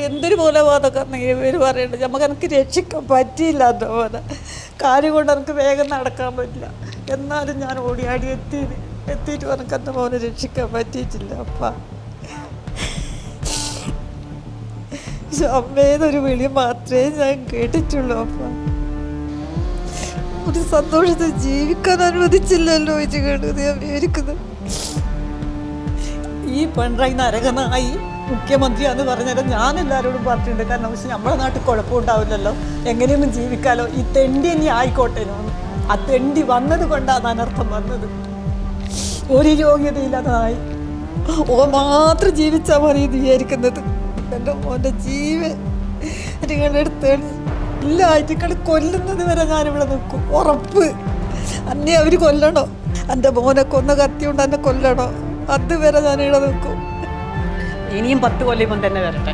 എന്തൊരു കൊലപാതകം ഇവർ പറയുന്നത്. നമുക്ക് എനിക്ക് രക്ഷിക്കാൻ പറ്റിയില്ല. എൻ്റെ പോലെ കാര്യം കൊണ്ട് എനിക്ക് വേഗം നടക്കാൻ പറ്റില്ല. എന്നാലും ഞാൻ ഓടിയാടി എത്തിയിട്ട് എനിക്ക് എൻ്റെ പോലെ രക്ഷിക്കാൻ പറ്റിയിട്ടില്ല. അമ്മേന്നൊരു വിളി മാത്രമേ ഞാൻ കേട്ടിട്ടുള്ളൂ. ഒരു സന്തോഷത്തിൽ ജീവിക്കാൻ അനുവദിച്ചില്ലല്ലോ വെച്ച് കേട്ടത് ഞാൻ വിചാരിക്കുന്നത്. ഈ പിണറായി നരകനായി മുഖ്യമന്ത്രിയാന്ന് പറഞ്ഞാൽ ഞാൻ എല്ലാവരോടും പറഞ്ഞിട്ടുണ്ട്. കാരണം പക്ഷെ നമ്മുടെ നാട്ടിൽ കുഴപ്പമുണ്ടാവില്ലല്ലോ, എങ്ങനെയൊന്നും ജീവിക്കാലോ. ഈ തെണ്ടി ഇനി ആയിക്കോട്ടെ. ആ തെണ്ടി വന്നത് കൊണ്ടാണ് അനർത്ഥം വന്നത്. ഒരു യോഗ്യതയില്ലാതായി ഓ മാത്രം ജീവിച്ചാൽ മതി എന്ന് വിചാരിക്കുന്നത്. എൻ്റെ മോൻ്റെ ജീവൻ നിങ്ങളുടെ അടുത്ത് ഇല്ല. ആയിട്ട് കൊല്ലുന്നത് വരെ ഞാനിവിടെ നിൽക്കും. ഉറപ്പ്. അന്നെ അവർ കൊല്ലണോ, എൻ്റെ മോനെ കൊന്ന കത്തിയുണ്ട് എന്നെ കൊല്ലണോ, അതുവരെ ഞാനിവിടെ നിൽക്കും. ഇനിയും 10 കൊല്ലം തന്നെ വരട്ടെ.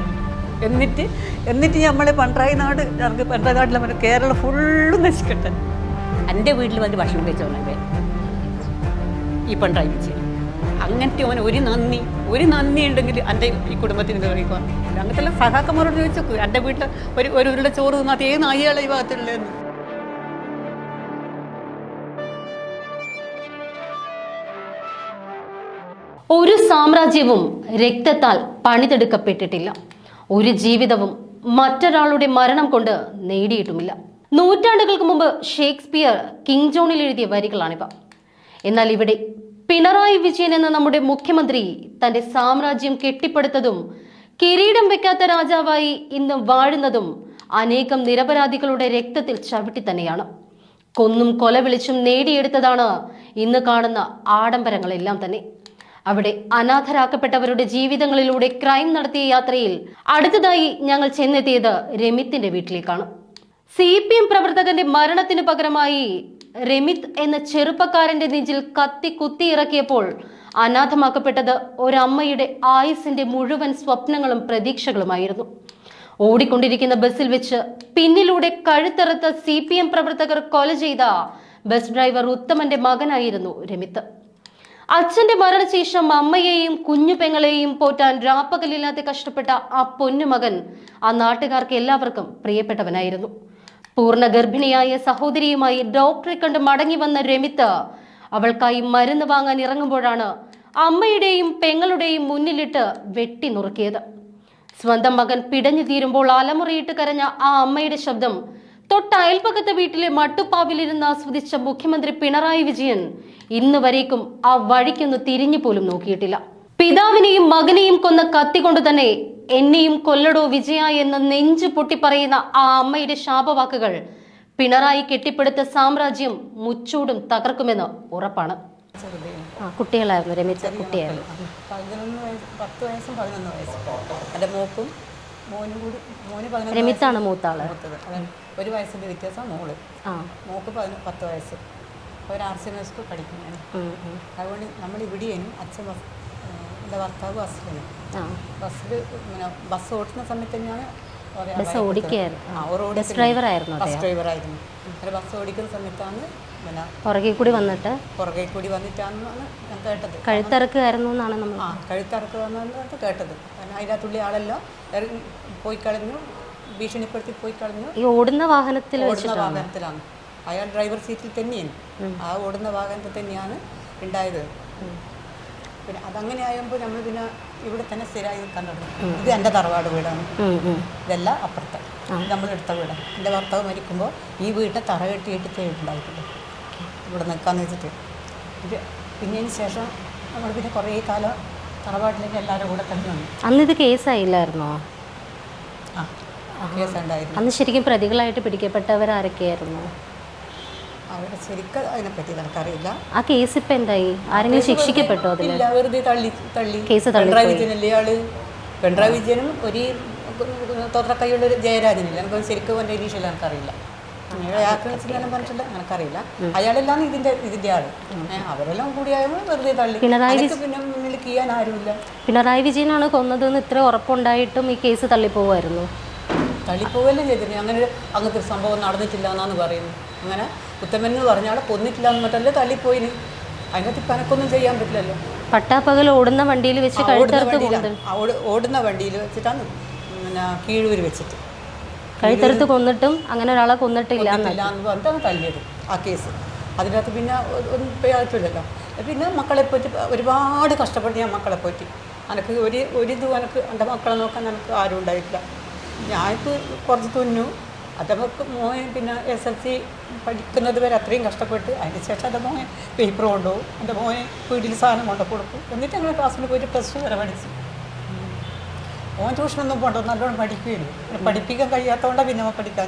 എന്നിട്ട് നമ്മളെ പിണറായി നാട്ടിൽ നമ്മുടെ കേരളം ഫുള്ളും നശിക്കട്ടെ. എൻ്റെ വീട്ടിൽ വന്ന് ഭക്ഷണം കഴിച്ചോളെ ഈ പിണറായി വിജയൻ. അങ്ങനത്തെ ഓൻ ഒരു നന്ദി ഉണ്ടെങ്കിൽ എൻ്റെ ഈ കുടുംബത്തിന് കഴിക്കുക. അങ്ങനത്തെ സഹാക്കന്മാരോട് ചോദിച്ചു എൻ്റെ വീട്ടിൽ ഒരു ഉരുള ചോറ് തിന്നാത്ത ഏത് നായികളെ ഈ ഭാഗത്തുള്ളതെന്ന്. ഒരു സാമ്രാജ്യവും രക്തത്താൽ പണിതെടുക്കപ്പെട്ടിട്ടില്ല. ഒരു ജീവിതവും മറ്റൊരാളുടെ മരണം കൊണ്ട് നേടിയിട്ടുമില്ല. നൂറ്റാണ്ടുകൾക്ക് മുമ്പ് ഷേക്സ്പിയർ കിങ് ജോണിൽ എഴുതിയ വരികളാണിവ. എന്നാൽ ഇവിടെ പിണറായി വിജയൻ എന്ന നമ്മുടെ മുഖ്യമന്ത്രി തന്റെ സാമ്രാജ്യം കെട്ടിപ്പടുത്തതും കിരീടം വെക്കാത്ത രാജാവായി ഇന്ന് വാഴുന്നതും അനേകം നിരപരാധികളുടെ രക്തത്തിൽ ചവിട്ടി തന്നെയാണ്. കൊന്നും കൊല വിളിച്ചും നേടിയെടുത്തതാണ് ഇന്ന് കാണുന്ന ആഡംബരങ്ങളെല്ലാം തന്നെ. അവിടെ അനാഥരാക്കപ്പെട്ടവരുടെ ജീവിതങ്ങളിലൂടെ ക്രൈം നടത്തിയ യാത്രയിൽ അടുത്തതായി ഞങ്ങൾ ചെന്നെത്തിയത് രമിത്തിന്റെ വീട്ടിലേക്കാണ്. CPM പ്രവർത്തകന്റെ മരണത്തിന് പകരമായി രമിത് എന്ന ചെറുപ്പക്കാരന്റെ നെഞ്ചിൽ കത്തി കുത്തിയിറക്കിയപ്പോൾ അനാഥമാക്കപ്പെട്ടത് ഒരമ്മയുടെ ആയുസിന്റെ മുഴുവൻ സ്വപ്നങ്ങളും പ്രതീക്ഷകളുമായിരുന്നു. ഓടിക്കൊണ്ടിരിക്കുന്ന ബസ്സിൽ വെച്ച് പിന്നിലൂടെ കഴുത്തറുത്ത CPM പ്രവർത്തകർ കൊല ചെയ്ത ബസ് ഡ്രൈവർ ഉത്തമന്റെ മകനായിരുന്നു രമിത്. അച്ഛന്റെ മരണശേഷം അമ്മയെയും കുഞ്ഞു പെങ്ങളെയും പോറ്റാൻ രാപ്പകലില്ലാതെ കഷ്ടപ്പെട്ട ആ പൊന്നുമകൻ ആ നാട്ടുകാർക്ക് എല്ലാവർക്കും പ്രിയപ്പെട്ടവനായിരുന്നു. പൂർണ്ണ ഗർഭിണിയായ സഹോദരിയുമായി ഡോക്ടറെ കണ്ട് മടങ്ങി വന്ന രമിത് അവൾക്കായി മരുന്ന് വാങ്ങാൻ ഇറങ്ങുമ്പോഴാണ് അമ്മയുടെയും പെങ്ങളുടെയും മുന്നിലിട്ട് വെട്ടി നുറുക്കിയത്. സ്വന്തം മകൻ പിടഞ്ഞു തീരുമ്പോൾ അലമുറയിട്ട് കരഞ്ഞ ആ അമ്മയുടെ ശബ്ദം തൊട്ടയൽപക്കത്തെ വീട്ടിലെ മട്ടുപ്പാവിലിരുന്ന് ആസ്വദിച്ച മുഖ്യമന്ത്രി പിണറായി വിജയൻ ഇന്ന് വരേക്കും ആ വഴിക്കൊന്ന് തിരിഞ്ഞു പോലും നോക്കിയിട്ടില്ല. പിതാവിനെയും മകനെയും കൊന്ന കത്തി കൊണ്ട് തന്നെ എന്നെയും കൊല്ലടോ വിജയ എന്ന് നെഞ്ചു പൊട്ടി പറയുന്ന ആ അമ്മയുടെ ശാപവാക്കുകൾ പിണറായി കെട്ടിപ്പടുത്ത സാമ്രാജ്യം മുച്ചൂടും തകർക്കുമെന്ന് ഉറപ്പാണ്. കുട്ടികളായിരുന്നു രമിത്, കുട്ടിയായിരുന്നു. 10 വയസ്സും 11 വയസ്സും. എൻ്റെ മോന് രമിത്താണ് മൂത്താള്. ഒരു വയസ്സിൻ്റെ വ്യത്യാസം മോക്ക് 10 വയസ്സ്. അവർ RCMS സ്കൂൾ പഠിക്കുന്നതാണ്. അതുകൊണ്ട് നമ്മൾ ഇവിടെയും അച്ഛൻ എൻ്റെ ഭർത്താവ് ബസ്സിലാണ്. ബസ് ഓടുന്ന സമയത്ത് തന്നെയാണ് ബസ് ഡ്രൈവറായിരുന്നു. ബസ് ഓടിക്കുന്ന സമയത്താണ് പുറകെ കൂടി വന്നിട്ടാണ് ഞാൻ കേട്ടത്. കഴുത്തിറക്കുമായിരുന്നു എന്നാണ് നമ്മൾ കഴുത്തിറക്കുമെന്നാണ് കേട്ടത്. കാരണം അതിനകത്തുള്ള ആളെല്ലാം പോയി കളഞ്ഞു, ഭീഷണിപ്പെടുത്തി പോയി കളഞ്ഞു. ഈ ഓടുന്ന വാഹനത്തിലാണ് അയാൾ ഡ്രൈവർ സീറ്റിൽ തന്നെയാണ്. ആ ഓടുന്ന വാഹനത്തിൽ തന്നെയാണ് ഉണ്ടായത്. പിന്നെ അതങ്ങനെ ആയപ്പോൾ നമ്മൾ പിന്നെ ഇവിടെ തന്നെ സ്ഥിരമായി കണ്ടു. ഇത് എൻ്റെ തറവാട് വീടാണ്. ഇതെല്ലാം അപ്പുറത്തെ നമ്മളെടുത്ത വീടാണ്. എൻ്റെ ഭർത്താവ് മരിക്കുമ്പോൾ ഈ വീട്ടിൽ തറ കെട്ടിയിട്ടേ ഉണ്ടായിട്ടുണ്ട് ഇവിടെ നിൽക്കാന്ന് വെച്ചിട്ട്. ഇത് പിന്നതിന് ശേഷം നമ്മൾ പിന്നെ കുറേ കാലം തറവാട്ടിലേക്ക് എല്ലാവരും കൂടെ തന്നെ വന്നു. അന്നിത് കേസായില്ലായിരുന്നോ? കേസുണ്ടായിരുന്നു. അന്ന് ശരിക്കും പ്രതികളായിട്ട് പിടിക്കപ്പെട്ടവരാരൊക്കെയായിരുന്നു? അവരുടെ ശരിക്കും അതിനെപ്പറ്റി എനിക്കറിയില്ല. ആ കേസ് ഇപ്പം എന്തായി? ആരെങ്കിലും ശിക്ഷിക്കപ്പെട്ടോ? അതില്ല, വെറുതെ തള്ളി. കേസ് പിണറായി വിജയനല്ലേ ആള്. പിണറായി വിജയനും ഒരു തോത്രക്കൈയുള്ളൊരു ജയരാജനില്ല. എനിക്ക് ശരിക്കും എൻ്റെ ഇനീഷ്യൽ എനിക്കറിയില്ല. അയാൾക്കെല്ലാം പറഞ്ഞിട്ടില്ല, എനിക്കറിയില്ല. അയാളെല്ലാം ഇതിൻ്റെ ആള്. അവരെല്ലാം കൂടിയായപ്പോൾ വെറുതെ തള്ളി. പിന്നെ മുന്നിൽ ചെയ്യാൻ ആരുമില്ല. പിണറായി വിജയനാണ് കൊന്നതെന്ന് ഇത്ര ഉറപ്പുണ്ടായിട്ടും ഈ കേസ് തള്ളിപ്പോവായിരുന്നു. തള്ളിപ്പോവല്ലേ ചെയ്തിരുന്നു. അങ്ങനത്തെ ഒരു സംഭവം നടന്നിട്ടില്ല എന്നാണ് പറയുന്നത്. അങ്ങനെ ഉത്തമൻ പറഞ്ഞാൽ കൊന്നിട്ടില്ല എന്ന് മറ്റല്ലേ തള്ളിപ്പോയിന്. അതിനകത്ത് ഇപ്പം എനക്കൊന്നും ചെയ്യാൻ പറ്റില്ലല്ലോ. പട്ടാപ്പകൽ ഓടുന്ന വണ്ടിയിൽ വെച്ച് ഓടുന്ന വണ്ടിയിൽ വെച്ചിട്ടാണ് പിന്നെ കീഴൂര് വെച്ചിട്ട് കഴുത്തെടുത്ത് കൊന്നിട്ടും അങ്ങനെ ഒരാളെ കൊന്നിട്ടില്ല എന്ന് പറഞ്ഞിട്ടാണ് തല്ലിയത് ആ കേസ്. അതിനകത്ത് പിന്നെ ഒന്നും ആയിട്ടില്ലല്ലോ. പിന്നെ മക്കളെ പറ്റി ഒരുപാട് കഷ്ടപ്പെട്ട് ഞാൻ മക്കളെ പറ്റി. എനിക്ക് ഒരിതും എനിക്ക് എൻ്റെ മക്കളെ നോക്കാൻ എനിക്ക് ആരും ഉണ്ടായിട്ടില്ല. ഞാനിപ്പോൾ കുറച്ച് തുന്നു. അതവർക്ക് മോൻ പിന്നെ SLC പഠിക്കുന്നത് വരെ അത്രയും കഷ്ടപ്പെട്ട് അതിന് ശേഷം എൻ്റെ മോൻ പേപ്പർ കൊണ്ടുപോകും, എൻ്റെ മോനെ വീട്ടിൽ സാധനം കൊണ്ടു കൊടുക്കും. എന്നിട്ട് ഞങ്ങൾ ക്ലാസ്സിൽ പോയിട്ട് +2 വരെ പഠിച്ചു. മോൻ ട്യൂഷനൊന്നും പോകണ്ടോ, നല്ലോണം പഠിക്കുകയില്ല. പഠിപ്പിക്കാൻ കഴിയാത്തതുകൊണ്ടാണ് പിന്നെ അവൻ പഠിക്കാൻ.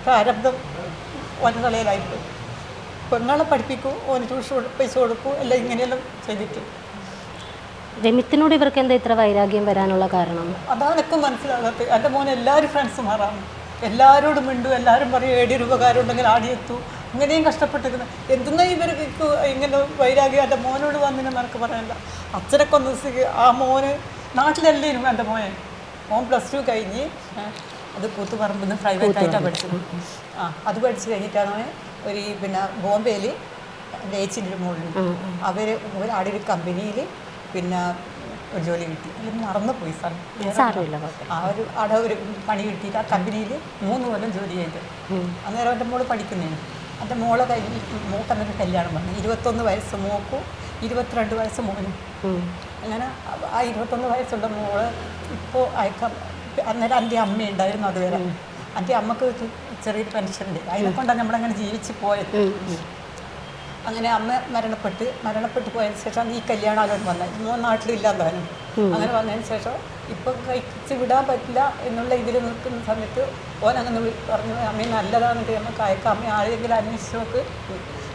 പ്രാരബ്ധം ഓൻ്റെ തലയിലായിപ്പോയി. പെങ്ങളെ പഠിപ്പിക്കൂ, ഓന് ട്യൂഷൻ പൈസ കൊടുക്കൂ, എല്ലാം ഇങ്ങനെയെല്ലാം ചെയ്തിട്ട്. രമിത്തിനോട് ഇവർക്ക് എന്താ ഇത്ര വൈരാഗ്യം വരാനുള്ള കാരണം? അതാണ് എനിക്ക് മനസ്സിലാകാത്തത്. എൻ്റെ മോൻ എല്ലാവരും ഫ്രണ്ട്സുമാരാണ്, എല്ലാവരോടും മിണ്ടു, എല്ലാവരും പറയും 7 രൂപക്കാരും ഉണ്ടെങ്കിൽ ആടിയെത്തു. ഇങ്ങനെയും കഷ്ടപ്പെട്ടിരുന്നു. എന്തെന്നാ ഇവർക്ക് ഇങ്ങനെ വൈരാഗ്യം എൻ്റെ മോനോട് വന്നിനെന്ന് എനിക്ക് പറയാനില്ല. അച്ഛനൊക്കെ ഒന്ന് ആ മോന് നാട്ടിലല്ലേനും എൻ്റെ മോനെ. മോൻ +2 കഴിഞ്ഞ് അത് കൂത്തുപറമ്പിൽ നിന്ന് പ്രൈവറ്റായിട്ടാണ് പഠിച്ചത്. അത് പഠിച്ച് കഴിഞ്ഞിട്ടാണ് പിന്നെ ബോംബെയിൽ എൻ്റെ ഏച്ചിൻ്റെ മോളുണ്ട്. അവിടെ ഒരു കമ്പനിയിൽ പിന്നെ ഒരു ജോലി കിട്ടി. അല്ലെങ്കിൽ മറന്നുപോയി അവിടെ ഒരു പണി കിട്ടിയിട്ട് ആ കമ്പനിയിൽ 3 കൊല്ലം ജോലി ചെയ്ത്. അന്നേരം എൻ്റെ മോള് പഠിക്കുന്നതിന് എൻ്റെ മോളെ കഴിഞ്ഞ് മോക്കന്നൊരു കല്യാണം വന്നു. 21 വയസ്സ് മോക്കും 22 വയസ്സ് മോനും. അങ്ങനെ ആ 21 വയസ്സുള്ള മോള് ഇപ്പോൾ അയക്കാം. അന്നേരം എൻ്റെ അമ്മ ഉണ്ടായിരുന്നു അതുവരെ. എൻ്റെ അമ്മക്ക് ചെറിയൊരു പെൻഷനുണ്ട്, അതിനെ കൊണ്ടാണ് നമ്മളങ്ങനെ ജീവിച്ച് പോയത്. അങ്ങനെ അമ്മ മരണപ്പെട്ട് പോയതിന് ശേഷം ഈ കല്യാണം വന്നത്. മോൻ നാട്ടിലില്ലാതാനും. അങ്ങനെ വന്നതിന് ശേഷം ഇപ്പം കഴിച്ച് വിടാൻ പറ്റില്ല എന്നുള്ള ഇതിൽ നിൽക്കുന്ന സമയത്ത് ഓനങ്ങനെ പറഞ്ഞു, അമ്മ നല്ലതാണെന്നിട്ട് നമുക്ക് അയക്കാം, അമ്മ ആരെങ്കിലും അന്വേഷിച്ച് നോക്ക്.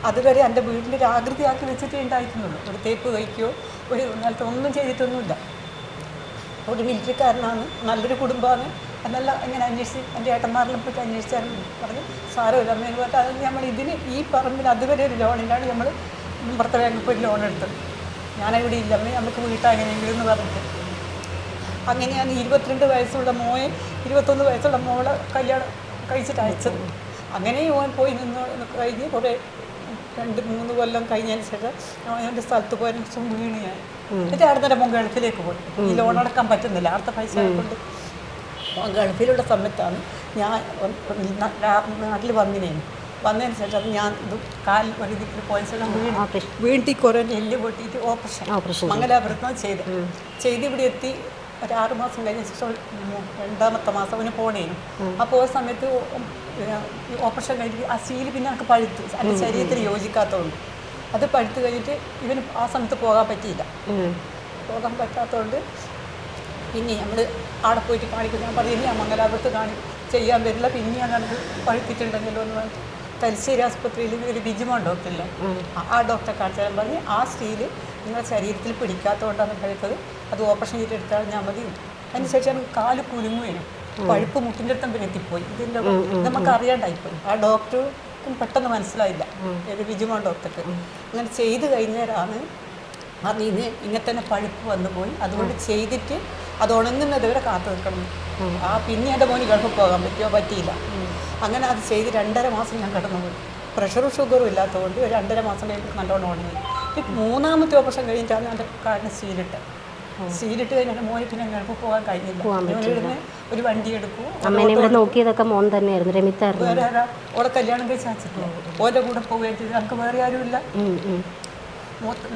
അതുവരെ എൻ്റെ വീട്ടിലൊരു ആകൃതിയാക്കി വെച്ചിട്ടേ ഉണ്ടായിരുന്നുള്ളൂ. ഒരു തേപ്പ് കഴിക്കുകയോ ഒരു നിലത്ത് ഒന്നും ചെയ്തിട്ടൊന്നുമില്ല. ഒരു മിലിറ്ററിക്കാരനാണ്, നല്ലൊരു കുടുംബമാണ് എന്നെല്ലാം ഇങ്ങനെ അന്വേഷിച്ച് എൻ്റെ ഏട്ടന്മാരെല്ലാം പോയിട്ട് അന്വേഷിച്ചാലും പറഞ്ഞു സാരമില്ല അമ്മയെന്ന് പറഞ്ഞാൽ അത് നമ്മൾ ഈ പറമ്പിൽ അതുവരെ ഒരു ലോണിലാണ് നമ്മൾ പുറത്തെ ബാങ്കിൽ പോയി ലോൺ എടുത്തത്. ഞാനിവിടെ ഇല്ല അമ്മ, നമുക്ക് വീട്ടാ എങ്ങനെയെങ്കിലും എന്ന് പറഞ്ഞിട്ട് അങ്ങനെയാണ് 22 വയസ്സുള്ള മോയെ 21 വയസ്സുള്ള മോളെ കല്യാണം കഴിച്ചിട്ട് അയച്ചത്. അങ്ങനെ ഓൻ പോയി നിന്ന് കഴിഞ്ഞ് കുറേ 2-3 കൊല്ലം കഴിഞ്ഞതിന് ശേഷം എൻ്റെ സ്ഥലത്ത് പോയതിന് ശേഷം വീണ് ഞാൻ. എന്നിട്ട് അവിടെ തന്നെ മോൻ ഗൾഫിലേക്ക് പോയി. ഈ ലോൺ അടക്കാൻ പറ്റുന്നില്ല, അടുത്ത പൈസ കൊണ്ട്. ഗൾഫിലുള്ള സമയത്താണ് ഞാൻ നാട്ടിൽ വന്നതിന് ശേഷം ഞാൻ ഇത് ഒരു ഇതിൽ പോയ ശേഷം വീട്ടിൽ കുറേ എല്ല് പൊട്ടിയിട്ട് ഓപ്പറേഷൻ മംഗലാപുരത്താണ് ചെയ്ത് ഇവിടെ എത്തി. ഒരു 6 മാസം കഴിഞ്ഞ ശേഷം 2ാമത്തെ മാസം അവന് പോണേനും. ആ പോയ സമയത്ത് ഓപ്പറേഷൻ കഴിഞ്ഞിട്ട് ആ സീല് പിന്നെ എനിക്ക് പഴുത്ത് എൻ്റെ ശരീരത്തിൽ യോജിക്കാത്തതുകൊണ്ട് അത് പഴുത്ത് കഴിഞ്ഞിട്ട് ഇവന് ആ സമയത്ത് പോകാൻ പറ്റാത്തതുകൊണ്ട് പിന്നെ നമ്മൾ അവിടെ പോയിട്ട് കാണിക്കും. ഞാൻ പറഞ്ഞു ഞാൻ മംഗലാപുരത്ത് ചെയ്യാൻ വരില്ല, പിന്നെയാണ് നമുക്ക് പഴുത്തിട്ടുണ്ടെങ്കിലോ എന്ന് പറഞ്ഞിട്ട് തലശ്ശേരി ആസ്പത്രിയിൽ ഒരു ബിജുമോൻ ഡോക്ടറില്ല, ആ ഡോക്ടറെ കാണിച്ചാൽ പറഞ്ഞ് ആ സ്റ്റീല് നിങ്ങളുടെ ശരീരത്തിൽ പിടിക്കാത്തതുകൊണ്ടാണ് പഴുത്തത്, അത് ഓപ്പറേഷൻ ചെയ്തെടുത്താൽ ഞാൻ മതി. അതിനുശേഷം എനിക്ക് കാല് കുലുങ്ങുകയും പഴുപ്പ് മുട്ടിൻ്റെ അടുത്തും പിന്നെ എത്തിപ്പോയി. ഇതിൻ്റെ നമുക്ക് അറിയാണ്ടായിപ്പോയി. ആ ഡോക്ടർക്കും പെട്ടെന്ന് മനസ്സിലായില്ല, ഒരു ബിജുമോൻ ഡോക്ടർക്ക്. അങ്ങനെ ചെയ്ത് കഴിഞ്ഞാലാണ് അതിന് ഇങ്ങനെ തന്നെ പഴുപ്പ് വന്നു പോയി. അതുകൊണ്ട് ചെയ്തിട്ട് അത് ഉണങ്ങുന്നത് വരെ കാത്തു നിൽക്കണം. പിന്നെ എൻ്റെ മോന് ഗൾഫിൽ പോകാൻ പറ്റിയില്ല. അങ്ങനെ അത് ചെയ്ത് 2.5 മാസം ഞാൻ കിടന്നുപോയി. പ്രഷറും ഷുഗറും ഇല്ലാത്തതുകൊണ്ട് ഒരു 2.5 മാസം കഴിഞ്ഞിട്ട് നല്ലോണം ഉണങ്ങി. 3ാമത്തെ ഓപ്പറേഷൻ കഴിഞ്ഞിട്ടാണ് എൻ്റെ കാലിന് സീലിട്ട് കഴിഞ്ഞാൽ എൻ്റെ മോന് പിന്നെ ഗൾഫിൽ പോകാൻ കഴിഞ്ഞില്ല. ഇവിടുന്ന് ഒരു വണ്ടി എടുക്കും. നോക്കിയതൊക്കെ മോൻ തന്നെയായിരുന്നു, രമിത്തായിരുന്നു. വേറെ ഓളെ കല്യാണം കഴിച്ച് വെച്ചിട്ടില്ല, ഓൻ്റെ കൂടെ പോവുകയും ചെയ്ത്. നമുക്ക് വേറെ ആരുമില്ല,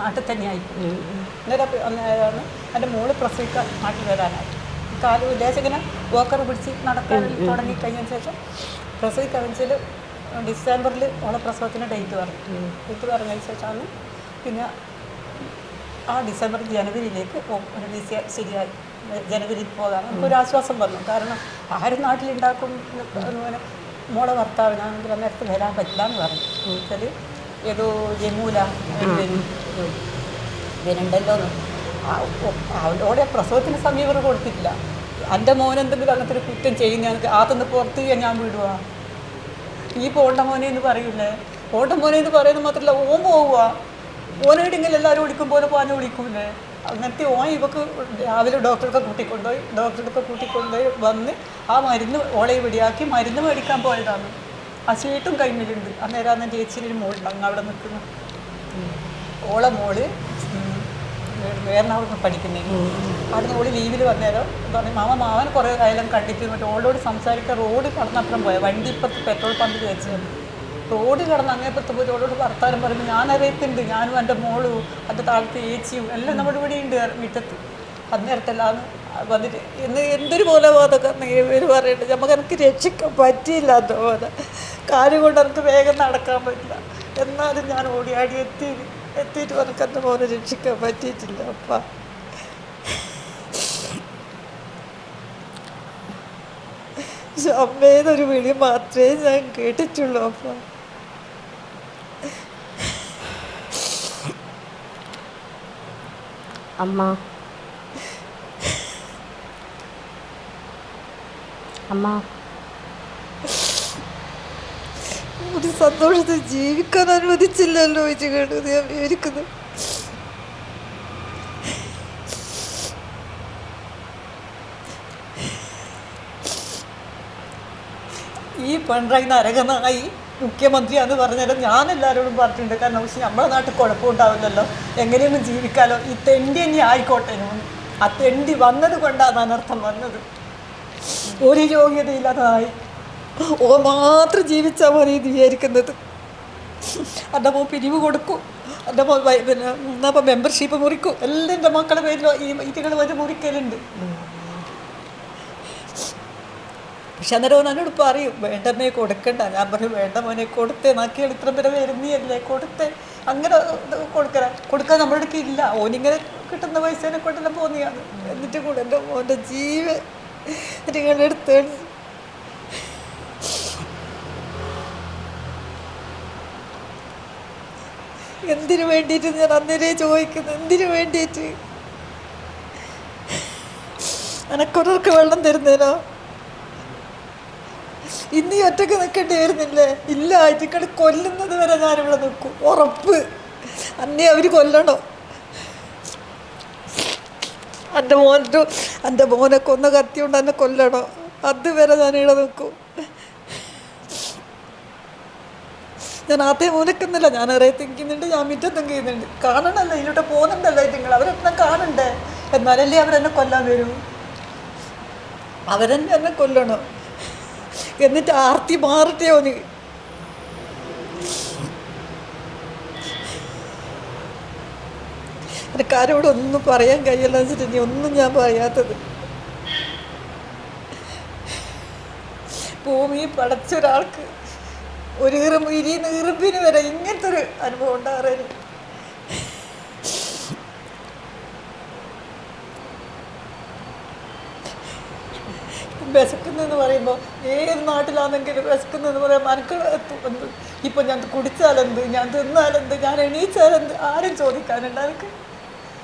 നാട്ടിൽ തന്നെയായിപ്പോയി. അന്നേരമാണ് എൻ്റെ മോള് പ്രസവിക്കാൻ നാട്ടിൽ വരാനായി. കാല് ലേശിങ്ങനെ വോക്കർ പിടിച്ച് നടക്കാൻ തുടങ്ങിക്കഴിഞ്ഞതിന് ശേഷം പ്രസവിക്കാൻ വെച്ചാൽ ഡിസംബറിൽ ഓളെ പ്രസവത്തിന് ഡേറ്റ് പറഞ്ഞതിന് ശേഷമാണ് പിന്നെ ആ ഡിസംബർ ജനുവരിയിലേക്ക് ഒരു വിസ ശരിയായി. ജനുവരിയിൽ പോകാൻ നമുക്കൊരു ആശ്വാസം വന്നു. കാരണം ആരും നാട്ടിലുണ്ടാക്കും അതുപോലെ മോളെ ഭർത്താവിനാണെങ്കിൽ അന്നേരത്ത് വരാൻ പറ്റില്ല എന്ന് പറഞ്ഞു. വെച്ചാൽ ഏതോ ജമൂല വരുന്നുണ്ടല്ലോ അവളോടെ പ്രസവത്തിന് സമീപനം കൊടുത്തിട്ടില്ല. എൻ്റെ മോൻ എന്തെങ്കിലും അങ്ങനത്തെ ഒരു കുറ്റം ചെയ്യുന്ന ആദ്യം പുറത്ത് ഞാൻ വിടുക. ഈ പോണ്ട മോനെ എന്ന് പറയൂലേ, പോണ്ട മോനെ എന്ന് പറയുന്നത് മാത്രമല്ല ഓൻ പോവുക. ഓനെവിടെയെങ്കിലും എല്ലാവരും വിളിക്കുമ്പോൾ പാഞ്ഞ് വിളിക്കൂലേ. അങ്ങനത്തെ ഓൻ ഇവക്ക് രാവിലെ ഡോക്ടറൊക്കെ കൂട്ടിക്കൊണ്ടുപോയി വന്ന് ആ മരുന്ന് ഓളെ വെടിയാക്കി മരുന്ന് മേടിക്കാൻ പോയതാണ്. ആ ചീട്ടും കൈമിലുണ്ട്. അന്നേരം ചേച്ചിയുടെ മോളുണ്ട് അങ്ങ് അവിടെ നിൽക്കുന്നു. ഓളെ മോള് എറണാകുളത്ത് പഠിക്കുന്നത്. അവിടുന്ന് ഓടി ലീവിൽ വന്നേരം പറഞ്ഞു മാമൻ കുറേ കാലം കണ്ടിട്ട് മറ്റേ ഓളോട് സംസാരിക്കാൻ റോഡ് കടന്നപ്പുറം പോയ വണ്ടി ഇപ്പുറത്ത് പെട്രോൾ പമ്പിൽ വെച്ചത് റോഡ് കടന്ന് അങ്ങേപ്പുറത്ത് പോയി ഓളോട് വർത്താനം പറയുമ്പോൾ ഞാൻ അറിയത്തുണ്ട്, ഞാനും എൻ്റെ മോളും അത് താഴത്തെ ഏച്ചിയും എല്ലാം നമ്മുടെ ഇവിടെ ഉണ്ട് മുറ്റത്ത്. അന്നേരത്തെല്ലാം വന്നിട്ട് എന്തൊരു പോലെ ബോധം ഇവർ പറയുന്നുണ്ട് നമുക്ക് എനിക്ക് രക്ഷിക്കാൻ പറ്റിയില്ല. എന്തോ പോലെ കാര്യം കൊണ്ട് എനിക്ക് വേഗം നടക്കാൻ പറ്റില്ല. എന്നാലും ഞാൻ ഓടിയാടി എത്തിയിട്ട് എനിക്ക് എൻ്റെ മോനെ രക്ഷിക്കാൻ പറ്റിയിട്ടില്ല. അപ്പ അമ്മേന്നൊരു വിളി മാത്രമേ ഞാൻ കേട്ടിട്ടുള്ളൂ. അപ്പ അമ്മ അമ്മ ഒരു സന്തോഷത്തിൽ ജീവിക്കാൻ അനുവദിച്ചില്ലല്ലോ ഇത് കേട്ടു ഞാൻ വിവരിക്കുന്നു. ഈ പിണറായി നരകനായി മുഖ്യമന്ത്രിയാന്ന് പറഞ്ഞാലും ഞാൻ എല്ലാവരോടും പറഞ്ഞിട്ടുണ്ട്. കാരണം പക്ഷെ നമ്മളെ നാട്ടിൽ കുഴപ്പമുണ്ടാവില്ലല്ലോ, എങ്ങനെയൊന്നും ജീവിക്കാലോ, ഈ തെണ്ടി ഇനി ആയിക്കോട്ടെ. ആ തെണ്ടി വന്നത് കൊണ്ടാണ് അനർത്ഥം വന്നത്. ഒരു യോഗ്യതയില്ലാതായി ഓ മാത്രം ജീവിച്ചാൽ മതി എന്ന് വിചാരിക്കുന്നത്. എൻ്റെ മോൻ പിരിവ് കൊടുക്കും, എൻ്റെ മോൻ പിന്നെ അപ്പം മെമ്പർഷിപ്പ് മുറിക്കും, എല്ലാം എൻ്റെ മക്കളുടെ പേരിലോ ഈ ഇതികൾ വരെ മുറിക്കലുണ്ട്. പക്ഷെ അന്നേരം എന്നോട് പറയും വേണ്ടമ്മേ കൊടുക്കണ്ട. ഞാൻ പറയും വേണ്ട മോനെ കൊടുത്തേ, നാക്കിയാൽ ഇത്ര പേരെ വരുന്നല്ലേ കൊടുത്തേ. അങ്ങനെ കൊടുക്കാൻ നമ്മുടെ അടുത്ത് ഇല്ല. ഓനിങ്ങനെ കിട്ടുന്ന പൈസേനെ കൊണ്ടെല്ലാം പോന്നിയാണ്. എന്നിട്ട് കൂടെ എൻ്റെ മോൻ്റെ ജീവൻ നിങ്ങളുടെ അടുത്ത് എന്തിനു വേണ്ടിയിട്ട് ഞാൻ അന്നേരേ ചോദിക്കുന്നു, എന്തിനു വേണ്ടിയിട്ട്? എനക്കൊരർക്ക് വെള്ളം തരുന്നേനോ? ഇന്നീ ഒറ്റക്ക് നിൽക്കേണ്ടി വരുന്നില്ലേ? ഇല്ല, ഇതിക്കളി കൊല്ലുന്നത് വരെ ഞാനിവിടെ നിൽക്കും, ഉറപ്പ്. അന്നേ അവർ കൊല്ലണോ? എൻ്റെ മോനെ കൊന്ന കത്തി കൊണ്ട് എന്നെ കൊല്ലണോ? അതുവരെ ഞാനിവിടെ നിൽക്കും. ഞാൻ ആദ്യം മോനക്കുന്നില്ല, ഞാൻ അറിയാൻ തിങ്കിക്കുന്നുണ്ട്, ഞാൻ മിറ്റത്തും ചെയ്യുന്നുണ്ട്. കാണണമല്ലോ, ഇതിലോട്ട് പോകുന്നുണ്ടല്ലോ നിങ്ങൾ, അവരെന്നെ കാണണ്ടേ? എന്നാലല്ലേ അവരെന്നെ കൊല്ലാൻ വരൂ. അവരെന്നെ എന്നെ കൊല്ലണോ? എന്നിട്ട് ആർത്തി മാറട്ടെ ഓന്. എനിക്കാരോട് ഒന്നും പറയാൻ കഴിയില്ല വെച്ചിട്ട് ഇനി ഒന്നും ഞാൻ പറയാത്തത്. ഭൂമി പടച്ചൊരാൾക്ക് ഒരു ഈർപ്പിന് വരെ ഇങ്ങനത്തെ ഒരു അനുഭവം ഉണ്ടാകാറ്. വിശക്കുന്നെന്ന് പറയുമ്പോൾ ഏത് നാട്ടിലാണെങ്കിലും വിശക്കുന്നെന്ന് പറയുമ്പോൾ എനിക്ക് ഇപ്പം ഞാൻ കുടിച്ചാലെന്ത്, ഞാൻ തിന്നാലെന്ത്, ഞാൻ എണീച്ചാലെന്ത്, ആരും ചോദിക്കാനുണ്ട് എനിക്ക്?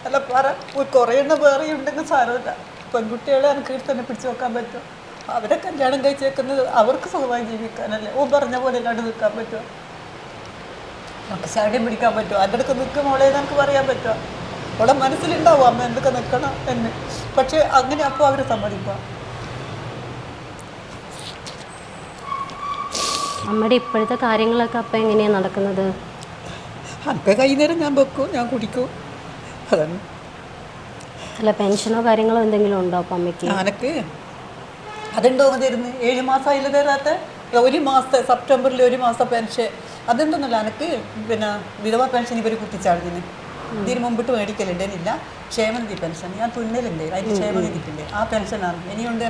അല്ല പറ, കുറേ എണ്ണം വേറെ ഉണ്ടെങ്കിൽ സാരമില്ല. പെൺകുട്ടികളെ എനിക്ക് ഇവിടെ തന്നെ പിടിച്ചു വെക്കാൻ പറ്റും. അവരെ കല്യാണം കഴിച്ചേക്കുന്നത് അവർക്ക് സുഖമായി ജീവിക്കാനല്ലേ? ഓ പറഞ്ഞ പോലെ അല്ലാണ്ട് നിൽക്കാൻ പറ്റുമോ? നമുക്ക് ശാഠ്യം പിടിക്കാൻ പറ്റുമോ? അതിൻ്റെ അടുത്ത് നിൽക്കുമോളെ നമുക്ക് പറയാൻ പറ്റുമോ? അവളെ മനസ്സിലുണ്ടാവും അമ്മ എന്തൊക്കെ നിൽക്കണം എന്ന്. പക്ഷെ അങ്ങനെ അപ്പോൾ അവർ സമ്മതിക്കുക. അമ്മയുടെ ഇപ്പോഴത്തെ കാര്യങ്ങളൊക്കെ അപ്പം എങ്ങനെയാണ് നടക്കുന്നത്? എനിക്ക് കൈനേരം ഞാൻ വെക്കും, ഞാൻ കുടിക്കും, അതാണ്. അല്ല പെൻഷനോ കാര്യങ്ങളോ എന്തെങ്കിലും ഉണ്ടോ അപ്പം അമ്മയ്ക്ക്? ഞാനക്ക് അതുണ്ടോ തരുന്നു 7 മാസമായില്ല തരാത്ത. ഒരു മാസത്തെ സെപ്റ്റംബറിൽ 1 മാസത്തെ പെൻഷൻ അതെന്തൊന്നുമില്ല. എനിക്ക് പിന്നെ വിധവ പെൻഷൻ ഇവർ കുത്തിച്ചാടുന്നു. ഇതിന് മുമ്പിട്ട് മേടിക്കലുണ്ടേനില്ല. ക്ഷേമനിധി പെൻഷൻ ഞാൻ തുന്നലുണ്ട്, അതിന് ക്ഷേമനിധിക്കുണ്ട്, ആ പെൻഷനാണ് ഇനിയുണ്ട്.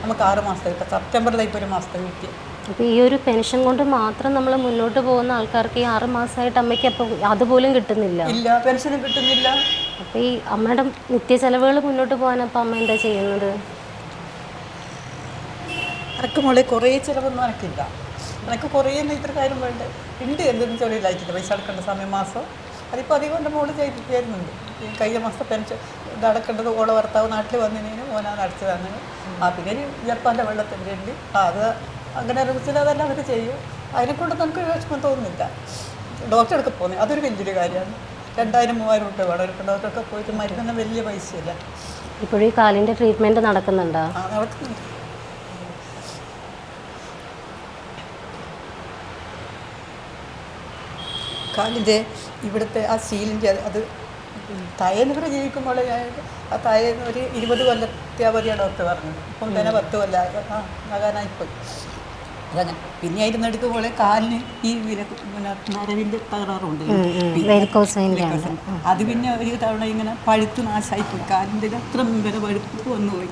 നമുക്ക് 6 മാസത്തെ ഇപ്പം സെപ്റ്റംബറിൽ ഇപ്പോൾ 1 മാസത്തെ കിട്ടി. അപ്പോൾ ഈ ഒരു പെൻഷൻ കൊണ്ട് മാത്രം നമ്മൾ മുന്നോട്ട് പോകുന്ന ആൾക്കാർക്ക് ഈ 6 മാസമായിട്ട് അമ്മയ്ക്ക് അപ്പം അതുപോലും കിട്ടുന്നില്ല. ഇല്ല, പെൻഷനും കിട്ടുന്നില്ല. അപ്പോൾ ഈ അമ്മയുടെ നിത്യ ചെലവുകൾ മുന്നോട്ട് പോകാനപ്പോൾ അമ്മ എന്താ ചെയ്യുന്നത്? എനിക്ക് മോളെ കുറേ ചിലവൊന്നും എനിക്കില്ല. എനിക്ക് കുറേ ഇത്ര കാര്യം വേണ്ടേ ഉണ്ട്. എന്തെങ്കിലും ചെറിയില്ലായിട്ടില്ല, പൈസ അടക്കേണ്ട സമയം മാസം അതിപ്പോൾ അധികം എൻ്റെ മോള് ചെയ്തിരുന്നുണ്ട്. ഈ കഴിഞ്ഞ മാസത്തെ പെൻഷൻ ഇത് അടക്കേണ്ടത് ഓളെ ഭർത്താവ് നാട്ടിൽ വന്നതിന് മോനാണ് അടച്ചതാണ്. പിന്നെ ജപ്പാൻ്റെ വെള്ളത്തിൻ്റെ ഉണ്ട്, അത് അങ്ങനെ അറിയിച്ചില്ല, അതെല്ലാം അവർ ചെയ്യും. അതിനെക്കൊണ്ട് നമുക്ക് വിഷമം തോന്നുന്നില്ല. ഡോക്ടറെ അടുത്ത് പോകുന്നത് അതൊരു വലിയൊരു കാര്യമാണ്. 2000-3000 രൂപ വേണം ഒരു ഡോക്ടറൊക്കെ പോയിട്ട് മരുന്നൊന്നും വലിയ പൈസയില്ല. ഇപ്പോഴും ഈ കാലിൻ്റെ ട്രീറ്റ്മെൻറ്റ് നടക്കുന്നുണ്ടോ? ആ, നടക്കുന്നുണ്ട്. കാലിൻ്റെ ഇവിടുത്തെ ആ സ്റ്റീലിൻ്റെ അത് തയ്യെന്ന് കൂടെ ജീവിക്കുമ്പോൾ ആ തയ്യെന്ന് ഒരു 20 കൊല്ലത്തെ അവധിയാണ് ഡോക്ടർ പറഞ്ഞത്. ഇപ്പം തന്നെ 10 കൊല്ലം ആകാനായിപ്പോയി. അതങ്ങനെ പിന്നെ അതിന് എടുക്കുമ്പോൾ കാലിന് ഈ നരവിൻ്റെ തകരാറുണ്ട്. അത് പിന്നെ ഒരു തവണ ഇങ്ങനെ പഴുത്ത് നാശമായിപ്പോയി. കാലിൻ്റെ അത്ര വരെ പഴുപ്പ് വന്നുപോയി.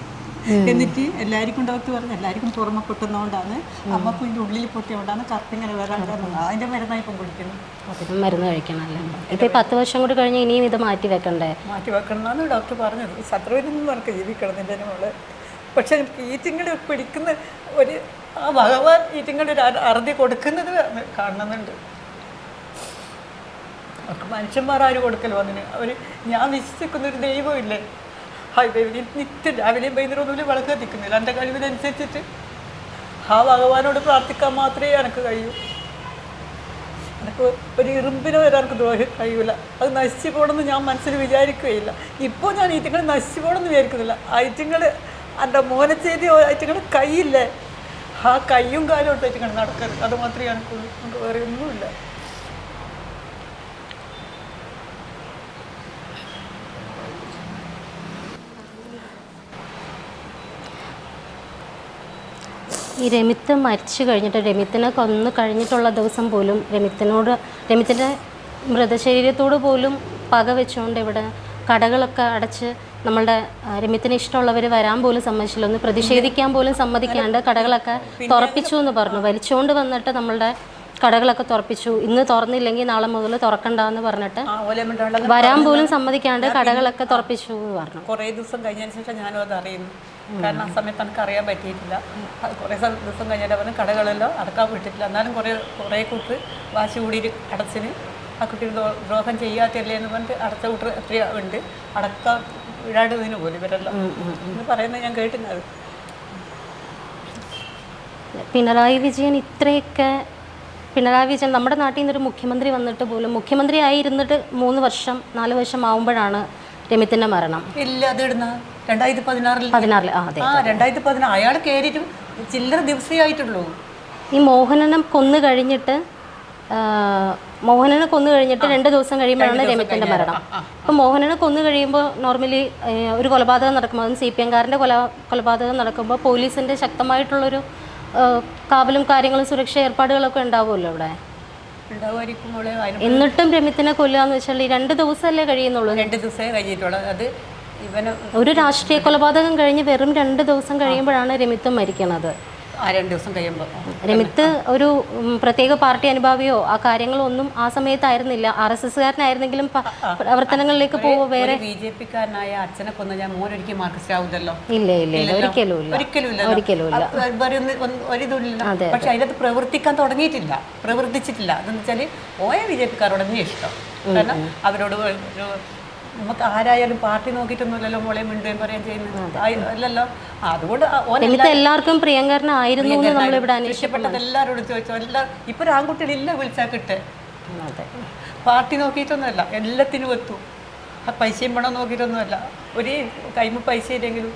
എന്നിട്ട് എല്ലാവർക്കും ഡോക്ടർ പറഞ്ഞു എല്ലാവർക്കും പുറമെ പൊട്ടുന്നതുകൊണ്ടാണ്, അമ്മക്കും ഇതിൻ്റെ ഉള്ളിൽ പൊട്ടിയതുകൊണ്ടാണ് കറുപ്പിങ്ങനെ വരാൻ കാരണം. അതിൻ്റെ മരുന്നായി ഇപ്പം കുടിക്കുന്നു. മരുന്ന് കഴിക്കണമല്ലോ. ഇപ്പം 10 വർഷം കൂടി കഴിഞ്ഞ് ഇനിയും ഇത് മാറ്റി വെക്കണ്ടേ? മാറ്റി വെക്കണം എന്നാണ് ഡോക്ടർ പറഞ്ഞത്. ശത്രുവിനൊന്നും നമുക്ക് ജീവിക്കണം എൻ്റെ മോള്. പക്ഷെ ഈറ്റിങ്ങൾ പിടിക്കുന്ന ഒരു ആ ഭഗവാൻ ഈറ്റിങ്ങളുടെ ഒരു അറുതി കൊടുക്കുന്നത് കാണുന്നുണ്ട്. അവർക്ക് മനുഷ്യന്മാരാരും കൊടുക്കലോ അതിന്. ഞാൻ വിശ്വസിക്കുന്നൊരു ദൈവമില്ലേ, നിത്യം രാവിലെയും വൈകുന്നേരമൊന്നുമില്ല വിളക്ക് കത്തിക്കുന്നില്ല. എൻ്റെ കഴിവിനനുസരിച്ചിട്ട് ആ ഭഗവാനോട് പ്രാർത്ഥിക്കാൻ മാത്രമേ എനിക്ക് കഴിയൂ. എനിക്ക് ഒരു ഇറുമ്പിന് വരാൻ എനിക്ക് ദ്രോഹം കഴിയില്ല. അത് നശിച്ചു പോകണമെന്ന് ഞാൻ മനസ്സിൽ വിചാരിക്കുകയില്ല. ഇപ്പോൾ ഞാൻ ഈറ്റിങ്ങൾ നശിച്ചു പോകണമെന്ന് വിചാരിക്കുന്നില്ല. ഐറ്റിങ്ങൾ എൻ്റെ മോനെ ചെയ്ത് ഐറ്റിങ്ങൾ കൈയില്ലേ, ആ കയ്യും കാലും ഇട്ട് ഐറ്റിങ്ങൾ നടക്കരുത്. അത് മാത്രമേ എനിക്കുള്ളൂ. നമുക്ക് വേറെ ഒന്നുമില്ല. ഈ രമിത്ത് മരിച്ചു കഴിഞ്ഞിട്ട്, രമിത്തിനെ കൊന്നു കഴിഞ്ഞിട്ടുള്ള ദിവസം പോലും രമിത്തിൻ്റെ മൃതശരീരത്തോട് പോലും പക വെച്ചുകൊണ്ട് ഇവിടെ കടകളൊക്കെ അടച്ച് നമ്മളുടെ രമിത്തിന് ഇഷ്ടമുള്ളവർ വരാൻ പോലും സമ്മതിച്ചില്ല. ഒന്ന് പ്രതിഷേധിക്കാൻ പോലും സമ്മതിക്കാണ്ട് കടകളൊക്കെ തുറപ്പിച്ചു എന്ന് പറഞ്ഞു. വലിച്ചുകൊണ്ട് വന്നിട്ട് നമ്മളുടെ കടകളൊക്കെ തുറപ്പിച്ചു. ഇന്ന് തുറന്നില്ലെങ്കിൽ നാളെ മുതൽ തുറക്കണ്ടെന്ന് പറഞ്ഞിട്ട് വരാൻ പോലും സമ്മതിക്കാണ്ട് കടകളൊക്കെ തുറപ്പിച്ചു എന്ന് പറഞ്ഞു. കുറേ ദിവസം കഴിഞ്ഞതിന് ശേഷം ഞാനും അത് അറിയുന്നു. കാരണം ആ സമയത്ത് എനിക്ക് അറിയാൻ പറ്റിയിട്ടില്ല. കുറേ ദിവസം കഴിഞ്ഞാൽ പറഞ്ഞ് കടകളെല്ലാം അടക്കാൻ വിട്ടിട്ടില്ല. എന്നാലും കുറേ കൂട്ട് വാശി കൂടി അടച്ചിന് ആ കുട്ടി ദ്രോഹം ചെയ്യാത്തല്ലേ എന്ന് പറഞ്ഞിട്ട് അടച്ച കൂട്ടർ എത്രയോ ഉണ്ട്. അടക്കാൻ വിടാണ്ടതിന് പോലും ഇവരെല്ലാം എന്ന് പറയുന്നത് ഞാൻ കേട്ടിരുന്നത്. പിണറായി വിജയൻ നമ്മുടെ നാട്ടിൽ നിന്നൊരു മുഖ്യമന്ത്രി വന്നിട്ട് പോലും, മുഖ്യമന്ത്രി ആയിരുന്നിട്ട് 3 വർഷം 4 വർഷം ആവുമ്പോഴാണ് രമിത്തിൻ്റെ മരണം. ഇല്ല, അത് ഇടുന്ന 2016 അതെ 2016 അയാൾ കയറിയിട്ടും ചില്ലറ ദിവസമേ ആയിട്ടുള്ളൂ. ഈ മോഹനനെ കൊന്നു കഴിഞ്ഞിട്ട് 2 ദിവസം കഴിയുമ്പോഴാണ് രമിത്തിൻ്റെ മരണം. അപ്പോൾ മോഹനനെ കൊന്നു കഴിയുമ്പോൾ നോർമലി ഒരു കൊലപാതകം നടക്കുമ്പോൾ, അതും CPM-കാരൻ്റെ കൊലപാതകം നടക്കുമ്പോൾ പോലീസിൻ്റെ ശക്തമായിട്ടുള്ളൊരു കാവലും കാര്യങ്ങളും സുരക്ഷ ഏർപ്പാടുകളൊക്കെ ഉണ്ടാവുമല്ലോ ഇവിടെ. എന്നിട്ടും രമിത്തിനെ കൊല്ലുക എന്ന് വെച്ചാൽ 2 ദിവസമല്ലേ കഴിയുന്നുള്ളൂ. 2 ദിവസമേ കഴിഞ്ഞിട്ടുള്ളൂ. അത് ഒരു രാഷ്ട്രീയ കൊലപാതകം കഴിഞ്ഞ് വെറും 2 ദിവസം കഴിയുമ്പോഴാണ് രമിത്ത് മരിക്കുന്നത്. 2 ദിവസം കഴിയുമ്പോൾ രമിത്ത് ഒരു പ്രത്യേക പാർട്ടി അനുഭാവിയോ ആ കാര്യങ്ങളോ ഒന്നും ആ സമയത്തായിരുന്നില്ല. RSS-കാരനായിരുന്നെങ്കിലും പ്രവർത്തനങ്ങളിലേക്ക് പോകുമ്പോൾ വേറെ BJP-കാരനായ അച്ഛനെ കൊന്ന ഞാൻ മോനൊരിക്കലും മാർക്സിസ്റ്റ് ആവുന്നല്ലോ. ഇല്ല ഒരിക്കലും ഇല്ല. പക്ഷെ അതിനകത്ത് പ്രവർത്തിക്കാൻ തുടങ്ങിയിട്ടില്ല, പ്രവർത്തിച്ചിട്ടില്ല. അതെന്ന് വെച്ചാൽ BJP-കാരോട് തന്നെ ഇഷ്ടം. കാരണം അവരോട് നമുക്ക് ആരായാലും പാർട്ടി നോക്കിയിട്ടൊന്നുമല്ലല്ലോ മോളെ മിണ്ടുകയും പറയാൻ ചെയ്യുന്നത് അല്ലല്ലോ. അതുകൊണ്ട് എല്ലാവർക്കും പ്രിയങ്കരനായിരുന്നു നമ്മളിവിടെ ഇഷ്ടപ്പെട്ടത് എല്ലാവരോടും ചോദിച്ചോ. ഇപ്പൊ ഒരു ആൺകുട്ടികളില്ല വിളിച്ചാൽ കിട്ടെ. പാർട്ടി നോക്കിയിട്ടൊന്നുമല്ല, എല്ലാത്തിനും എത്തും. പൈസയും പണം നോക്കിയിട്ടൊന്നുമല്ല. ഒരു കൈമ പൈസ ഇല്ലെങ്കിലും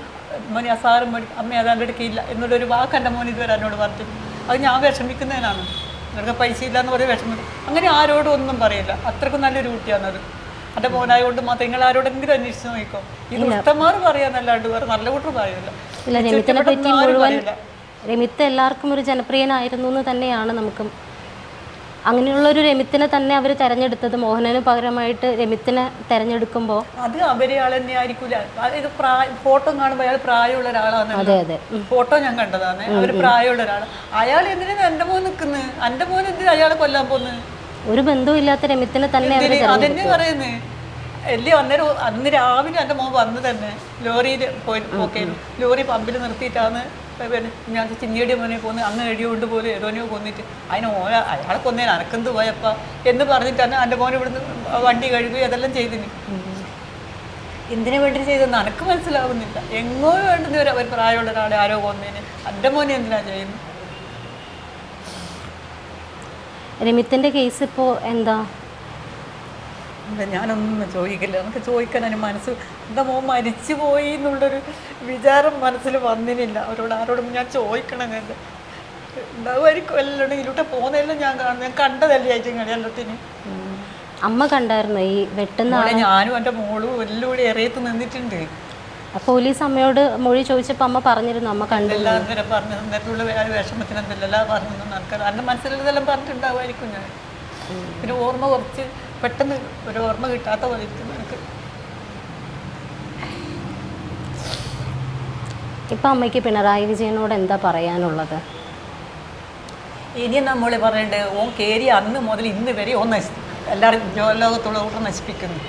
മോനെ അസാറും അമ്മ അതാണ്ട് എടുക്കില്ല എന്നുള്ളൊരു വാക്ക് എൻ്റെ മോൻ ഇതുവരെ എന്നോട് പറഞ്ഞു. അത് ഞാൻ വിഷമിക്കുന്നതിനാണ്. ഇവർക്ക് പൈസ ഇല്ല എന്ന് പറയും വിഷമിക്കും. അങ്ങനെ ആരോടും ഒന്നും പറയില്ല. അത്രക്കും നല്ലൊരു കുട്ടിയാണത്. എൻ്റെ മോനായതുകൊണ്ട് മാത്രം നിങ്ങൾ ആരോടെങ്കിലും അന്വേഷിച്ച് നോക്കിക്കോ. ഇത് ഉത്തമാർ പറയാന്നല്ലാണ്ട് വേറെ നല്ല കൂട്ടർ പറയില്ല. രമിത്ത് എല്ലാവർക്കും ഒരു ജനപ്രിയനായിരുന്നു എന്ന് തന്നെയാണ് നമുക്ക്. അങ്ങനെയുള്ളൊരു രമിത്തിനെ തന്നെ അവർ തെരഞ്ഞെടുത്തത്. മോഹനന് പകരമായിട്ട് രമിത്തിനെ തെരഞ്ഞെടുക്കുമ്പോൾ അത് അവരെ ആൾ തന്നെ ആയിരിക്കില്ല. ഇത് ഫോട്ടോ കാണുമ്പോൾ അയാൾ പ്രായമുള്ള ഒരാളാണ്. അതെ ഫോട്ടോ ഞാൻ കണ്ടതാണ്. അവർ പ്രായമുള്ള ഒരാൾ. അയാൾ എന്തിനാണ് എൻ്റെ മോൻ നിൽക്കുന്നത്? എൻ്റെ മോൻ എന്തിനാ അയാളെ കൊല്ലാൻ പോകുന്നത്? ഒരു ബന്ധവുമില്ലാത്ത രമിത്തിനെ തന്നെ അതെന്നെ പറയുന്നത് അല്ലേ. അന്ന് രാവിലെ എൻ്റെ മോൻ വന്ന് തന്നെ ലോറിയിൽ പോയി നോക്കിയിരുന്നു. ലോറി പമ്പിൽ നിർത്തിയിട്ടാണ് ഞാൻ ചിന്നിയുടെ മോനെ പോകുന്നത്. അങ്ങ് എഴുതിയോണ്ട് പോലും ഏതോനെയോ കൊന്നിട്ട് അതിന് അയാളെ കൊന്നേന് അനക്കെന്ത് പോയപ്പ എന്ന് പറഞ്ഞിട്ടാണ് എൻ്റെ മോൻ ഇവിടുന്ന് വണ്ടി കഴുകുകയും അതെല്ലാം ചെയ്തിന്. എന്തിനു വേണ്ടി ചെയ്തെന്ന് എനിക്ക് മനസ്സിലാവുന്നില്ല. എങ്ങോ വേണ്ടുന്ന ഒരു പ്രായമുള്ള ഒരാളെ ആരോ കൊന്നേന് എൻ്റെ മോനെ എന്തിനാ ചെയ്യുന്നത്? രമിത്തിൻ്റെ കേസ് ഇപ്പോൾ എന്താ? ഞാനൊന്നും ചോദിക്കില്ല. നമുക്ക് ചോദിക്കാൻ അതിന് മനസ്സ് എന്താ മോൻ മരിച്ചു പോയി എന്നുള്ളൊരു വിചാരം മനസ്സിൽ വന്നിനില്ല. ആരോടും ഞാൻ ചോദിക്കണമെന്നില്ല. ഉണ്ടാവുമായിരിക്കും. എല്ലാം ഇതിലൂടെ പോകുന്നതെല്ലാം ഞാൻ കാണുന്നു. ഞാൻ കണ്ടതല്ലേ ആയിട്ട് എല്ലാത്തിനും. അമ്മ കണ്ടായിരുന്നു ഈ വെട്ടുന്ന മോളെ ഞാനും എൻ്റെ മോളും എല്ലാം കൂടി ഇറയത്ത് നിന്നിട്ടുണ്ട്. പോലീസ് അമ്മയോട് മൊഴി ചോദിച്ചപ്പോൾ അമ്മ പറഞ്ഞിരുന്നു അമ്മ കണ്ടില്ല. എല്ലാവരും പറഞ്ഞു നേരത്തുള്ള വിഷമത്തിന് എന്തെല്ലാം പറഞ്ഞു നടക്കാൻ എൻ്റെ മനസ്സിലുള്ളതെല്ലാം പറഞ്ഞിട്ടുണ്ടാവുമായിരിക്കും ഞാൻ. പിന്നെ ഓർമ്മ കുറച്ച് പെട്ടെന്ന് ഒരു ഓർമ്മ കിട്ടാത്ത പോലെ ഇരിക്കുന്നു എനിക്ക്. ഇപ്പം അമ്മയ്ക്ക് പിണറായി വിജയനോട് എന്താ പറയാനുള്ളത്? ഇനി നമ്മൾ പറയണ്ടേ, ഓൻ കയറി അന്ന് മുതൽ ഇന്ന് വരെ ഓൻ എല്ലാവരും ലോകത്തുള്ള ഊട്ടം നശിപ്പിക്കുന്നു.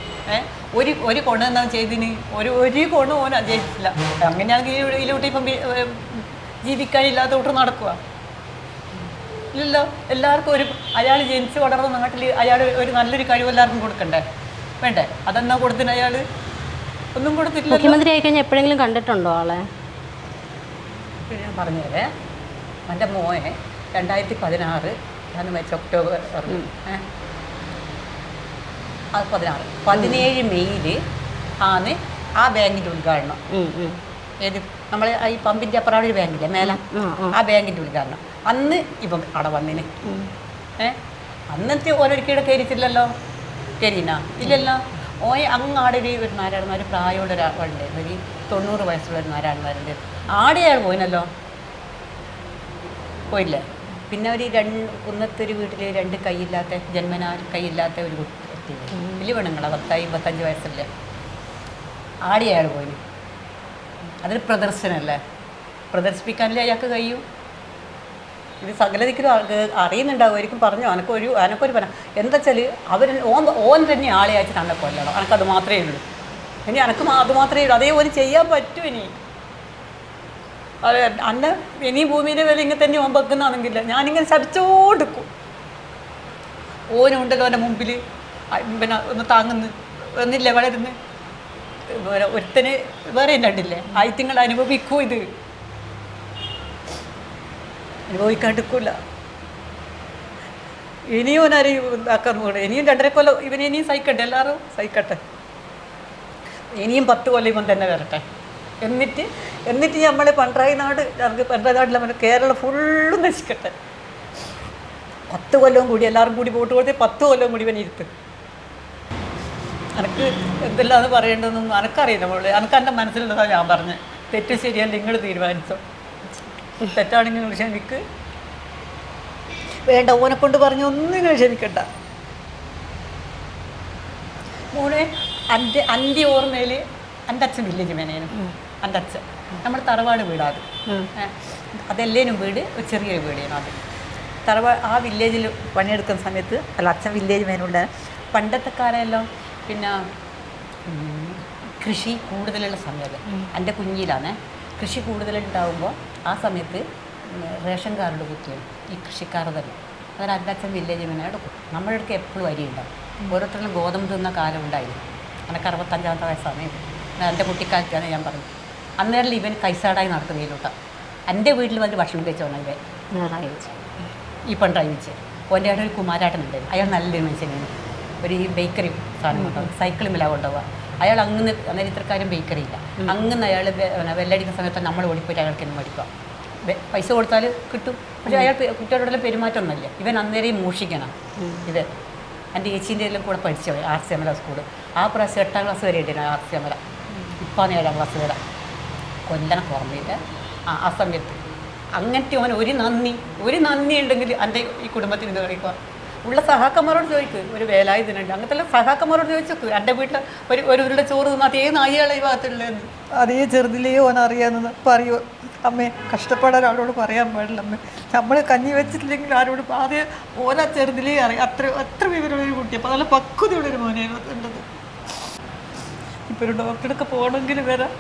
ഒരു കൊണ എന്താ ചെയ്തിന്? ഒരു കൊണ ഓൻ ജയിച്ചില്ല. അങ്ങനെയാണെങ്കിൽ ഇതിലൂട്ട് ഇപ്പം ജീവിക്കാനില്ലാത്ത ഊട്ടം നടക്കുക ഇല്ലല്ലോ. എല്ലാവർക്കും അയാൾ ജനിച്ച് വളർന്ന നാട്ടിൽ അയാൾ ഒരു നല്ലൊരു കഴിവ് എല്ലാവർക്കും കൊടുക്കണ്ടേ? വേണ്ടേ? അതെന്നാ കൊടുത്തിന് അയാൾ? ഒന്നും കൊടുത്തിട്ടില്ല. മുഖ്യമന്ത്രി ആയിക്കഴിഞ്ഞാൽ എപ്പോഴെങ്കിലും കണ്ടിട്ടുണ്ടോ ആളെ? ഞാൻ പറഞ്ഞതേ, എൻ്റെ മോനെ 2016 ഞാൻ വെച്ച ഒക്ടോബർ 17 മെയ്യിൽ ആണ് ആ ബാങ്കിൻ്റെ ഉദ്ഘാടനം. ഏത് നമ്മളെ ഈ പമ്പിൻ്റെ അപ്പുറം ഒരു ബാങ്കില്ലേ മേല, ആ ബാങ്കിൻ്റെ ഉദ്ഘാടനം. അന്ന് ഇപ്പം അവിടെ വന്നിന്. അന്നത്തെ ഓരോരിക്കടെ കയറിച്ചില്ലല്ലോ. കയറിനാ ഇല്ലല്ലോ. അങ്ങാടെ ഒരു നാരായണന്മാർ പ്രായമുള്ള ഒരാളുണ്ട്, ഒരു 90 വയസ്സുള്ള ഒരു നാരായണന്മാരുണ്ട്. ആടെ അയാൾ പോയിനല്ലോ, പോയില്ലേ? പിന്നെ ഒരു കുന്നത്തെ ഒരു വീട്ടിൽ 2 കൈയില്ലാത്ത, ജന്മനാ കൈയില്ലാത്ത ഒരു കുട്ടി വലിയ പെണ്ണുങ്ങളാണ്, 50-55 വയസ്സല്ലേ. ആടെ അയാൾ പോയിന്. അതൊരു പ്രദർശനമല്ലേ, പ്രദർശിപ്പിക്കാനല്ലേ അയാൾക്ക് കഴിയും. ഇത് സകലതിക്കലും അറിയുന്നുണ്ടാവുമായിരിക്കും. പറഞ്ഞു അനക്കൊരു പറയാം എന്താ വെച്ചാൽ ഓൻ തന്നെ ആളെ അയച്ചിട്ട് അന്നെ കൊല്ലണം. അനക്കത് മാത്രമേ ഉള്ളൂ. ഇനി അനക്ക് അത് മാത്രമേ ഉള്ളൂ. അതേപോലെ ചെയ്യാൻ പറ്റും. ഇനി അത് അന്നെ ഇനി ഭൂമിയിലെ വില ഇങ്ങനെ തന്നെ ഓൻ വെക്കുന്നതാണെങ്കില്ല ഞാനിങ്ങനെ ശപിച്ചോണ്ടിരിക്കും. ഓനുണ്ടല്ലോ എൻ്റെ മുമ്പിൽ പിന്നെ ഒന്ന് താങ്ങുന്നു ഒന്നില്ല വളരുന്നു. ഒരുത്തന് വേറെ കണ്ടില്ലേ? ആയിത്യങ്ങൾ അനുഭവിക്കൂ. ഇത് അനുഭവിക്കാണ്ടിരിക്കില്ല. ഇനിയും ഓനാരെയും ഇതാക്കാൻ കൂടെ ഇനിയും 2.5 കൊല്ലം ഇവന് ഇനിയും സഹിക്കട്ടെ. എല്ലാവരും സഹിക്കട്ടെ. ഇനിയും 10 കൊല്ലം ഇവൻ തന്നെ വരട്ടെ. എന്നിട്ട് നമ്മളെ പിണറായി നാട്, പിണറായി നാട്ടിൽ നമ്മുടെ കേരളം ഫുള്ളും നശിക്കട്ടെ. 10 കൊല്ലവും കൂടി എല്ലാവരും കൂടി വോട്ട് കൊടുത്ത് 10 കൊല്ലവും കൂടി ഇവൻ ഇരുത്ത്. എനിക്ക് എന്തെല്ലാം പറയേണ്ടതെന്നൊന്നും എനിക്കറിയില്ല മോളെ. എനിക്ക് എൻ്റെ മനസ്സിലുള്ളതാണ് ഞാൻ പറഞ്ഞത്. തെറ്റ് ശരിയല്ല, നിങ്ങൾ തീരുമാനിച്ചോ. തെറ്റാണെങ്കിൽ നിങ്ങൾ ക്ഷമിക്ക്. വേണ്ട, ഓനെ കൊണ്ട് പറഞ്ഞ ഒന്നും നിങ്ങൾ ക്ഷമിക്കണ്ട മോളെ. എൻ്റെ ഓർമ്മയിൽ എൻ്റെ അച്ഛൻ വില്ലേജ് മേനേനും. എൻ്റെ അച്ഛൻ നമ്മുടെ തറവാട് വീടാത്. അതെല്ലേനും വീട് ഒരു ചെറിയൊരു വീടാണ് അത്. ആ വില്ലേജിൽ പണിയെടുക്കുന്ന സമയത്ത് അച്ഛൻ വില്ലേജ് മേനുള്ള പണ്ടത്തെ കാലമെല്ലാം പിന്നെ കൃഷി കൂടുതലുള്ള സമയത്ത് എൻ്റെ കുഞ്ഞിലാണ് കൃഷി കൂടുതലുണ്ടാകുമ്പോൾ ആ സമയത്ത് റേഷൻ കാർഡ് കുത്തിയാണ് ഈ കൃഷിക്കാർ തന്നെ. അതായത് എൻ്റെ അച്ഛൻ വില്ലേജ് മേനെ എടുക്കും. നമ്മുടെ അടുത്ത് എപ്പോഴും അരി ഉണ്ടാവും. ഓരോരുത്തരും ഗോതമ്പ് തിന്ന കാലം ഉണ്ടായിരുന്നു. എനിക്ക് 65-ാമത്തെ വയസ്സാണ്. എൻ്റെ കുട്ടിക്കാലത്താണ് ഞാൻ പറഞ്ഞത്. അന്നേരം ഇവൻ കൈസാടായി നടക്കുന്നതിലോട്ടാണ്. എൻ്റെ വീട്ടിൽ വന്നിട്ട് ഭക്ഷണം കഴിച്ചോണം ഇവൻ ഈ പിണറായി വിജയൻ. ഓൻ്റെ ഒരു കുമാരാട്ടനുണ്ടായിരുന്നു. അയാൾ നല്ലൊരു മനുഷ്യനാണ്. ഒരു ബേക്കറി സാധനം കൊണ്ടുപോകും, സൈക്കിൾ മില കൊണ്ടുപോകുക. അയാൾ അങ്ങനെ അന്നേരം ഇത്രക്കാരും ബേക്കറി ഇല്ല. അങ്ങനെ അയാൾ വെല്ലടിക്കുന്ന സമയത്ത് നമ്മൾ ഓടിപ്പോയിട്ട് അയാൾക്ക് തന്നെ മേടിക്കുക. പൈസ കൊടുത്താൽ കിട്ടും. പക്ഷേ അയാൾ കുട്ടികളോടെല്ലാം പെരുമാറ്റമൊന്നുമില്ല. ഇവൻ അന്നേരം മൂഷിക്കണം. ഇത് എൻ്റെ ചേച്ചീൻ്റെ എല്ലാം കൂടെ പഠിച്ചു RCMല സ്കൂൾ. ആ പ്രാവശ്യം 8ാം ക്ലാസ് വരെ ഉണ്ടായിരുന്നു RCMല. ഇപ്പം 7ാം ക്ലാസ് വരെ കൊല്ലണക്ക് ഓർമ്മയില്ല. ആ സമയത്ത് അങ്ങനത്തെ ഓൻ ഒരു നന്ദി ഉണ്ടെങ്കിൽ എൻ്റെ ഈ കുടുംബത്തിന് ഇത് കളിക്കുക. ഉള്ള സഹാക്കന്മാരോട് ചോദിക്കും, ഒരു വേലായുധനുണ്ട് അങ്ങനത്തെ സഹാക്കന്മാരോട് ചോദിച്ചോക്ക്. എൻ്റെ വീട്ടിൽ ഒരു ഉരുള ചോറ് തിന്നാത്ത ഏത് നായികളെ ഈ ഭാഗത്തുള്ളതെന്ന്. അതേ ചെറുതിലേ ഓൻ അറിയാമെന്ന് പറയുമോ അമ്മേ? കഷ്ടപ്പെടാൻ ആരോട് പറയാൻ പാടില്ല അമ്മേ. നമ്മൾ കഞ്ഞി വെച്ചിട്ടില്ലെങ്കിൽ ആരോട് ആദ്യം ഓനാ ചെറുതിലേ അറിയാം. അത്ര വിവരമുള്ളൊരു കുട്ടി. അപ്പോൾ നല്ല പക്വതയുള്ളൊരു മോനായിരുന്നു ഉണ്ടത്. ഇപ്പോൾ ഒരു ഡോക്ടർക്ക് പോകണമെങ്കിൽ വരാം.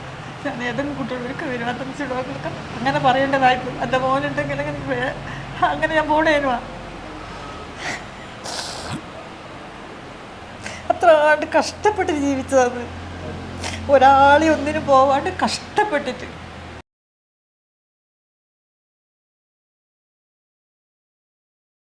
ഞാൻ ഏതെങ്കിലും കുട്ടികൾക്ക് വരും. അതനുസരിച്ച് ഡോക്ടർക്ക് അങ്ങനെ പറയേണ്ടതായിട്ട് എൻ്റെ മോനുണ്ടെങ്കിൽ അങ്ങനെ ഞാൻ പോണേനുവാ. അത്ര ആണ്ട് കഷ്ടപ്പെട്ട് ജീവിച്ചതാണ്. ഒരാളെ ഒന്നിനും പോവാണ്ട് കഷ്ടപ്പെട്ടിട്ട്